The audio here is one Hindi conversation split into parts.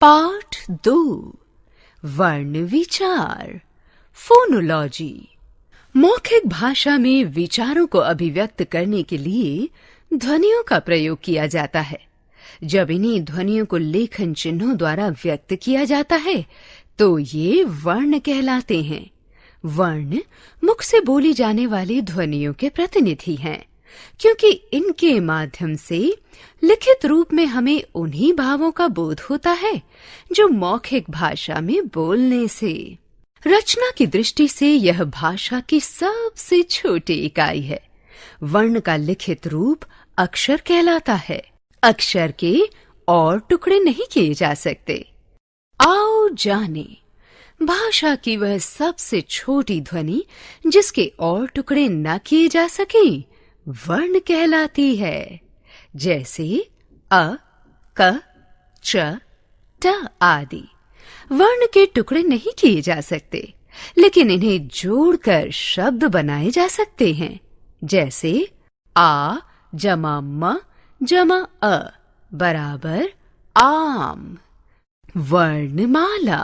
पाठ 2 वर्ण विचार फोनोलॉजी। मौखिक भाषा में विचारों को अभिव्यक्त करने के लिए ध्वनियों का प्रयोग किया जाता है। जब इन्हीं ध्वनियों को लेखन चिन्हों द्वारा व्यक्त किया जाता है तो ये वर्ण कहलाते हैं। वर्ण मुख से बोली जाने वाली ध्वनियों के प्रतिनिधि हैं, क्योंकि इनके माध्यम से लिखित रूप में हमें उन्हीं भावों का बोध होता है जो मौखिक भाषा में बोलने से। रचना की दृष्टि से यह भाषा की सबसे छोटी इकाई है। वर्ण का लिखित रूप अक्षर कहलाता है। अक्षर के और टुकड़े नहीं किए जा सकते। आओ जाने भाषा की वह सबसे छोटी ध्वनि जिसके और टुकड़े न किए जा सके वर्ण कहलाती है। जैसे अ, क, च, ट आदि वर्ण के टुकड़े नहीं किए जा सकते, लेकिन इन्हें जोड़कर शब्द बनाए जा सकते हैं। जैसे आ जमा म जमा अ बराबर आम। वर्णमाला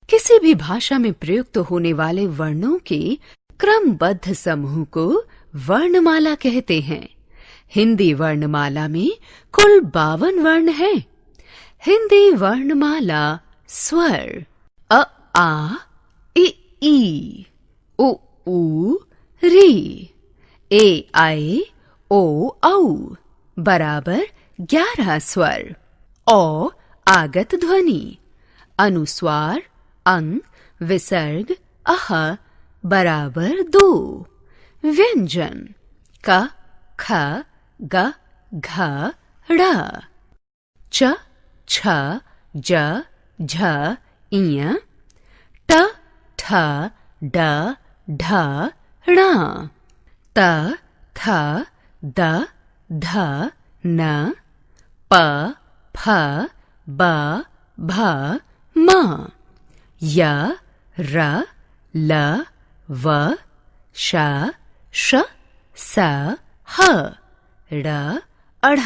किसी भी भाषा में प्रयुक्त होने वाले वर्णों के क्रमबद्ध समूह को वर्णमाला कहते हैं। हिंदी वर्णमाला में कुल 52 वर्ण हैं। हिंदी वर्णमाला स्वर अ आ इ ई उ ऊ री ए आई ओ औ बराबर 11 स्वर। औ आगत ध्वनि अनुस्वार अंग विसर्ग अह बराबर 2। व्यंजन क ख ग घ ड़ च छ ज झ इय ट ठ ड ढ ण त थ द ध न प फ ब भ म य र ल व श श स ह ड़ अढ़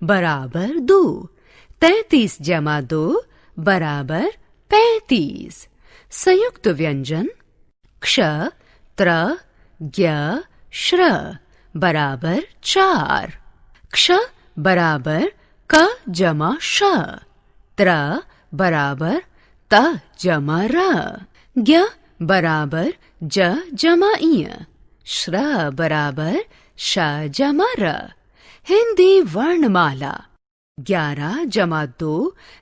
बराबर 2। 33 जमा 2 बराबर 35। संयुक्त व्यंजन क्ष त्र ज्ञ श्र बराबर 4। क्ष बराबर क जमा श, त्र बराबर त जमा र, ज्ञ बराबर ज जमा इय, श्र बराबर श जमा र। हिंदी वर्णमाला 11 जमा 2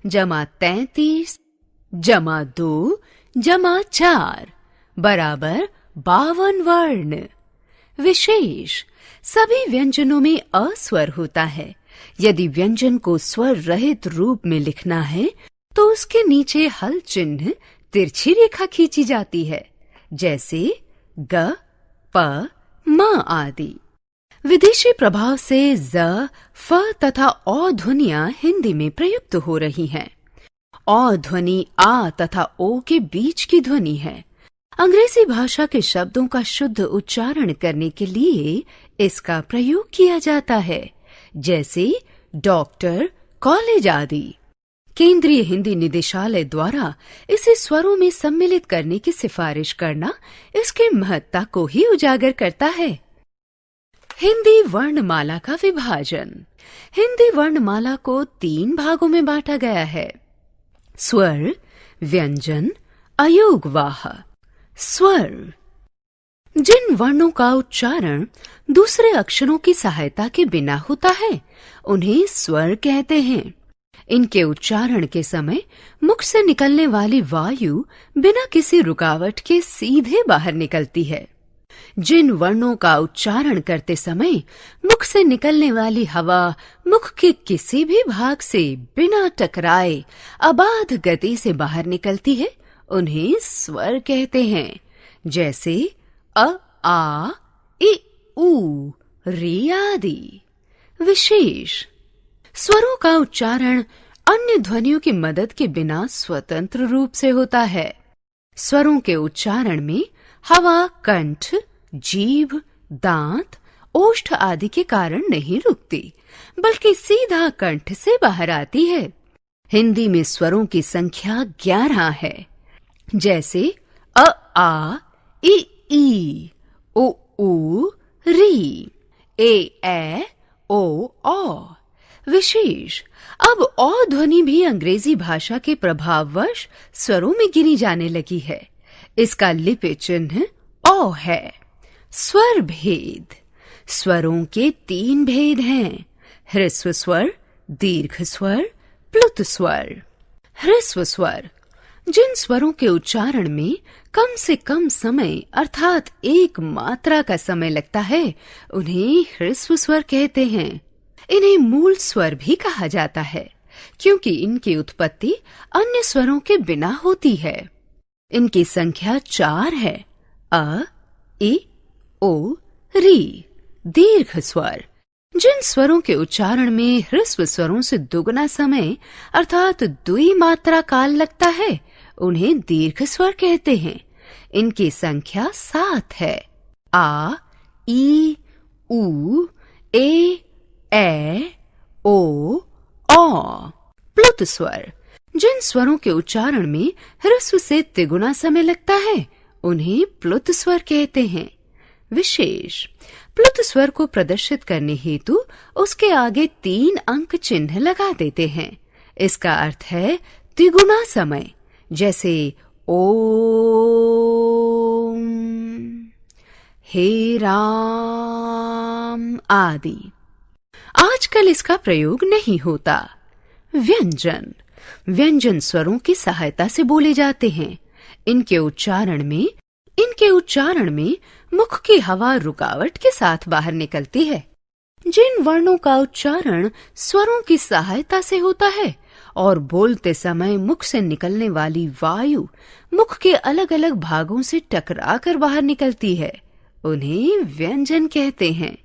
जमा 33 जमा 2 जमा 4 बराबर 52 वर्ण। विशेष सभी व्यंजनों में अस्वर होता है। यदि व्यंजन को स्वर रहित रूप में लिखना है तो उसके नीचे हल चिन्ह तिरछी रेखा खींची जाती है, जैसे ग प म आदि। विदेशी प्रभाव से ज फ तथा औ ध्वनियां हिंदी में प्रयुक्त हो रही हैं। औ ध्वनि आ तथा ओ के बीच की ध्वनि है। अंग्रेजी भाषा के शब्दों का शुद्ध उच्चारण करने के लिए इसका प्रयोग किया जाता है, जैसे डॉक्टर, कॉलेज आदि। केंद्रीय हिंदी निदेशालय द्वारा इसे स्वरों में सम्मिलित करने की सिफारिश करना इसके महत्ता को ही उजागर करता है। हिंदी वर्णमाला का विभाजन। हिंदी वर्णमाला को 3 भागों में बांटा गया है। स्वर, व्यंजन, अयोगवाह। स्वर जिन वर्णों का उच्चारण दूसरे अक्षरों की सहायता के बिना होता है उन्हें स्वर कहते हैं। इनके उच्चारण के समय मुख से निकलने वाली वायु बिना किसी रुकावट के सीधे बाहर निकलती है। जिन वर्णों का उच्चारण करते समय मुख से निकलने वाली हवा मुख के किसी भी भाग से बिना टकराए अबाध गति से बाहर निकलती है उन्हें स्वर कहते हैं, जैसे अ आ इ ऊ री आदि। विशेष स्वरों का उच्चारण अन्य ध्वनियों की मदद के बिना स्वतंत्र रूप से होता है। स्वरों के उच्चारण में हवा कंठ, जीभ, दांत, ओष्ठ आदि के कारण नहीं रुकती, बल्कि सीधा कंठ से बाहर आती है। हिंदी में स्वरों की संख्या 11 है, जैसे अ आ, इ ई, उ ऊ, री, ए ऐ, ओ औ। विशेष, अब औ ध्वनि भी अंग्रेजी भाषा के प्रभाववश स्वरों में गिनी जाने लगी है। इसका लिपि चिन्ह औ है। स्वर भेद। स्वरों के 3 भेद हैं: ह्रस्व स्वर, दीर्घ स्वर, प्लुत स्वर। ह्रस्व स्वर जिन स्वरों के उच्चारण में कम से कम समय अर्थात 1 मात्रा का समय लगता है, उन्हें ह्रस्व स्वर कहते हैं। इन्हें मूल स्वर भी कहा जाता है, क्योंकि इनकी उत्पत्ति अन्य स्वरों के बिना होती है। इनकी संख्या 4 है: अ, इ, ओ, री। दीर्घ स्वर जिन स्वरों के उच्चारण में ह्रस्व स्वरों से दुगना समय अर्थात द्वि मात्रा काल लगता है, उन्हें दीर्घ स्वर कहते हैं। इनकी संख्या 7 है: आ, ई, उ, ए, ऐ, ओ, औ। प्लुत स्वर जिन स्वरों के उच्चारण में ह्रस्व से तिगुना समय लगता है, उन्हें प्लुत स्वर कहते हैं। विशेष, प्लुत स्वर को प्रदर्शित करने हेतु उसके आगे 3 अंक चिन्ह लगा देते हैं। इसका अर्थ है तिगुना समय, जैसे ओम, हे राम आदि। आजकल इसका प्रयोग नहीं होता। व्यंजन व्यंजन स्वरों की सहायता से बोले जाते हैं। इनके उच्चारण में मुख की हवा रुकावट के साथ बाहर निकलती है। जिन वर्णों का उच्चारण स्वरों की सहायता से होता है और बोलते समय मुख से निकलने वाली वायु मुख के अलग अलग भागों से टकराकर बाहर निकलती है, उन्हें व्यंजन कहते हैं।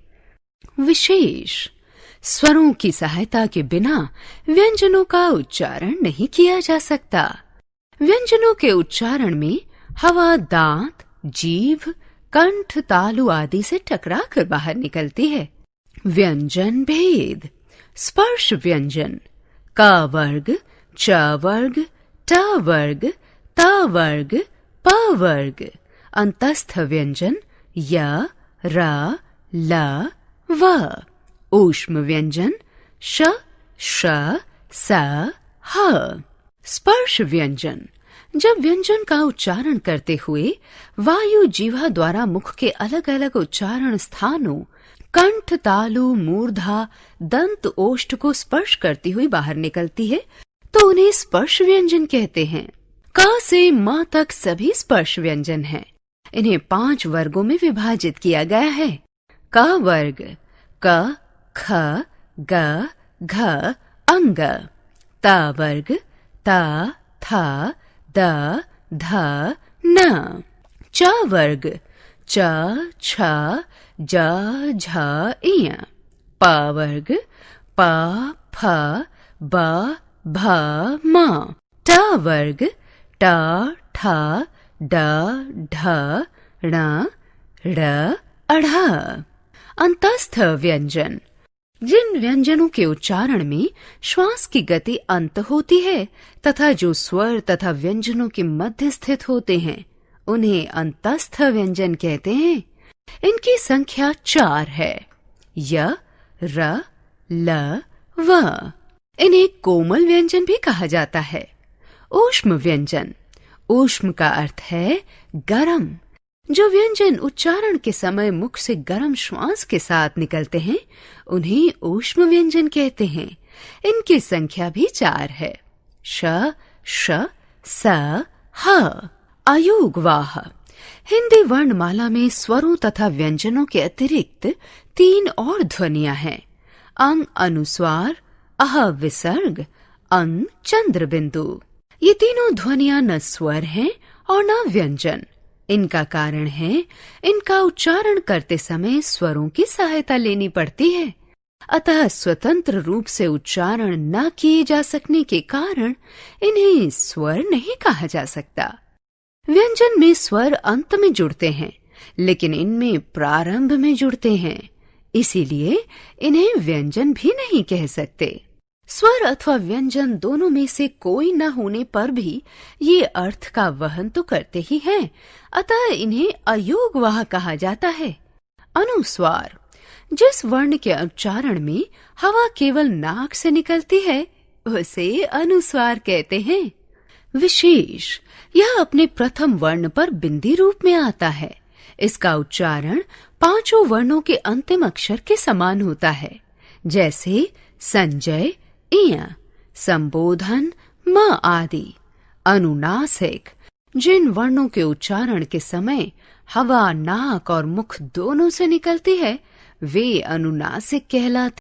विशेष, स्वरों की सहायता के बिना व्यंजनों का उच्चारण नहीं किया जा सकता। व्यंजनों के उच्चारण में हवा दांत, जीभ, कंठ, तालु आदि से टकराकर बाहर निकलती है। व्यंजन भेद। स्पर्श व्यंजन क वर्ग, च वर्ग, ट वर्ग, त वर्ग, प वर्ग। अंतस्थ व्यंजन य, र, ल, व। ऊष्म व्यंजन श, श, स, ह। स्पर्श व्यंजन जब व्यंजन का उच्चारण करते हुए वायु जीवा द्वारा मुख के अलग अलग उच्चारण स्थानों कंठ, तालु, मूर्धा, दंत, ओष्ठ को स्पर्श करती हुई बाहर निकलती है, तो उन्हें स्पर्श व्यंजन कहते हैं। क से म तक सभी स्पर्श व्यंजन हैं। इन्हें 5 वर्गों में विभाजित किया गया है। क वर्ग क, ख, ग, घ, अंग। त वर्ग त, थ, द, ध, न। च वर्ग च, छ, ज, झ, इय। प वर्ग प, फ, ब, भ, म। ट वर्ग ट, ठ, ड, ढ, ण, ड़, अढ़। अंतस्थ व्यंजन जिन व्यंजनों के उच्चारण में श्वास की गति अंत होती है तथा जो स्वर तथा व्यंजनों के मध्य स्थित होते हैं, उन्हें अंतस्थ व्यंजन कहते हैं। इनकी संख्या 4 है: य, र, ल, व। इन्हें कोमल व्यंजन भी कहा जाता है। ऊष्म व्यंजन। ऊष्म का अर्थ है गरम। जो व्यंजन उच्चारण के समय मुख से गरम श्वास के साथ निकलते हैं, उन्हें ऊष्म व्यंजन कहते हैं। इनकी संख्या भी 4 है: श, श, स, ह। अयोगवाह। हिंदी वर्णमाला में स्वरों तथा व्यंजनों के अतिरिक्त 3 और ध्वनियां हैं: अंग अनुस्वार, अह विसर्ग, अंग चंद्र बिंदु। ये तीनों ध्वनियां न स्वर हैं और न व्यंजन। इनका कारण है इनका उच्चारण करते समय स्वरों की सहायता लेनी पड़ती है, अतः स्वतंत्र रूप से उच्चारण न किए जा सकने के कारण इन्हें स्वर नहीं कहा जा सकता। व्यंजन में स्वर अंत में जुड़ते हैं, लेकिन इनमें प्रारंभ में जुड़ते हैं, इसीलिए इन्हें व्यंजन भी नहीं कह सकते। स्वर अथवा व्यंजन दोनों में से कोई न होने पर भी ये अर्थ का वहन तो करते ही हैं, अतः इन्हें अयोगवाह कहा जाता है। अनुस्वार, जिस वर्ण के उच्चारण में हवा केवल नाक से निकलती है उसे अनुस्वार कहते हैं। विशेष, यह अपने प्रथम वर्ण पर बिंदी रूप में आता है। इसका उच्चारण पांचों वर्णों के अंतिम अक्षर के समान होता है, जैसे संजय, इय, संबोधन, म आदि। अनुनासिक, जिन वर्णों के उच्चारण के समय हवा नाक और मुख दोनों से निकलती है वे अनुनासिक कहलाते